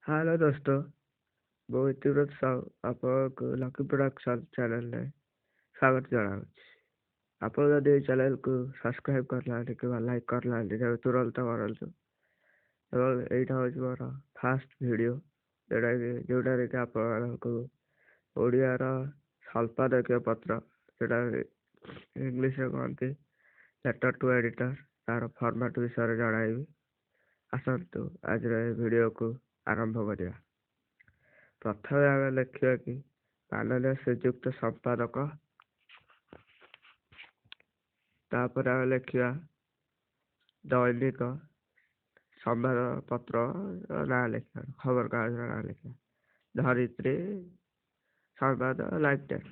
Hello दोस्तों, ମୁଁ ଇତିବ୍ରତ ସାହୁ ଆପଣଙ୍କୁ ଲକି ପ୍ରୋଡକ୍ସନ୍ ଚ୍ୟାନେଲରେ ସ୍ୱାଗତ ଜଣାଉଛି। ଆପଣ ଯଦି ଏହି ଚ୍ୟାନେଲକୁ ସବସ୍କ୍ରାଇବ୍ କରିନାହାନ୍ତି କିମ୍ବା ଲାଇକ୍ କରିନାହାନ୍ତି ତେବେ ତୁରନ୍ତ କରନ୍ତୁ। ଏବଂ ଏଇଟା ହେଉଛି ମୋର ଫାଷ୍ଟ ଭିଡ଼ିଓ ଯେଉଁଟାରେ କି ଆପଣମାନଙ୍କୁ ଓଡ଼ିଆର ସମ୍ପାଦକୀୟ ପତ୍ର, ଯେଉଁଟା ଇଂଲିଶରେ କହନ୍ତି ଲେଟର୍ ଟୁ ଏଡିଟର୍, ତାର ଫର୍ମାଟ୍ ବିଷୟରେ ଜଣାଇବି। ଆସନ୍ତୁ ଆଜିର ଏହି ଭିଡ଼ିଓକୁ ଆରମ୍ଭ କରିବା। ପ୍ରଥମେ ଆମେ ଲେଖିବା କି ମାନନୀୟ ଶ୍ରୀଯୁକ୍ତ ସମ୍ପାଦକ, ତାପରେ ଆମେ ଲେଖିବା ଦୈନିକ ସମ୍ବାଦପତ୍ର ନାଁ ଲେଖିବା, ଖବରକାଗଜର ନାଁ ଲେଖିବା, ଧରିତ୍ରୀ, ସମ୍ବାଦ, ଲାଇଭ୍ ଟେନ୍।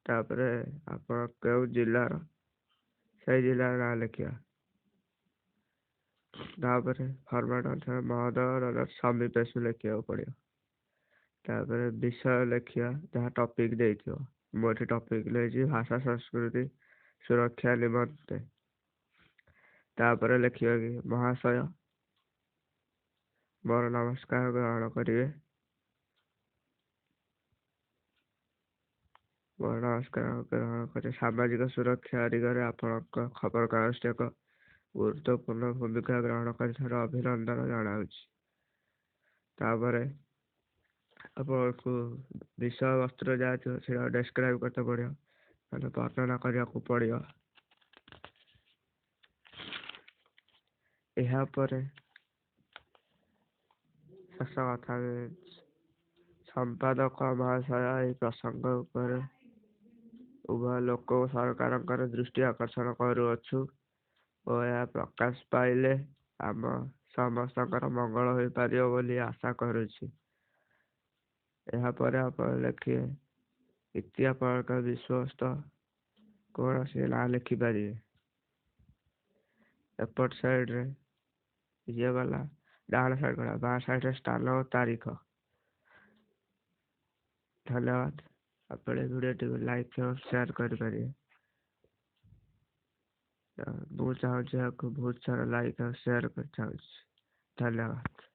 ତାପରେ ଆପଣ କେଉଁ ଜିଲ୍ଲାର ସେଇ ଜିଲ୍ଲାର ନାଁ ଲେଖିବା। ତାପରେ ଫର୍ମାଟ୍ ଅନୁସାରେ ମହୋଦୟ ସମିପେଶ ଲେଖିବାକୁ ପଡ଼ିବ। ତାପରେ ବିଷୟ ଲେଖିବା, ଯାହା ଟପିକ୍ ଦେଇଥିବ। ମୁଁ ଏଠି ଟପିକ୍ ନେଇଛି ଭାଷା ସଂସ୍କୃତି ସୁରକ୍ଷା ନିମନ୍ତେ। ତାପରେ ଲେଖିବା କି ମହାଶୟ ମୋର ନମସ୍କାର ଗ୍ରହଣ କରିବେ। ମୋର ନମସ୍କାର ଗ୍ରହଣ କରି ସାମାଜିକ ସୁରକ୍ଷା ଦିଗରେ ଆପଣଙ୍କ ଖବରକାଗଜଟି ଏକ ଗୁରୁତ୍ୱପୂର୍ଣ୍ଣ ଭୂମିକା ଗ୍ରହଣ କରିଥିବାରୁ ଅଭିନନ୍ଦନ ଜଣାଉଛି। ତାପରେ ଆପଣଙ୍କୁ ବିଷୟବସ୍ତୁ ଯାହା ଥିବ ସେଇଟା ଡେସ୍କ୍ରାଇବ୍ କରତେ ପଡ଼ିବ, ମାନେ ବର୍ଣ୍ଣନା କରିବାକୁ ପଡ଼ିବ। ଏହା ପରେ ଶେଷ କଥା, ସମ୍ପାଦକ ମହାଶୟ ଏହି ପ୍ରସଙ୍ଗ ଉପରେ ଉଭୟ ଲୋକ ଓ ସରକାରଙ୍କର ଦୃଷ୍ଟି ଆକର୍ଷଣ କରୁଅଛୁ ଓ ଏହା ପ୍ରକାଶ ପାଇଲେ ଆମ ସମସ୍ତଙ୍କର ମଙ୍ଗଳ ହୋଇପାରିବ ବୋଲି ଆଶା କରୁଛି। ଏହାପରେ ଆପଣ ଲେଖିବେ ଇତି ଆପଣଙ୍କ ବିଶ୍ୱସ୍ତ କୌଣସି ନାଁ ଲେଖିପାରିବେ। ଏପଟ ସାଇଡ଼ରେ ଇଏ ଗଲା, ଡାହାଣ ସାଇଡ଼୍ ଗଲା, ବାଁ ସାଇଡ଼ରେ ସ୍ଥାନ ଓ ତାରିଖ। ଧନ୍ୟବାଦ। ଆପଣ ଏ ଭିଡ଼ିଓଟିକୁ ଲାଇକ୍ ଏବଂ ସେୟାର କରିପାରିବେ। ମୁଁ ଚାହୁଁଛି ଏହାକୁ ବହୁତ ସାରା ଲାଇକ୍ ଆଉ ସେୟାର କରି ଚାହୁଁଛି। ଧନ୍ୟବାଦ।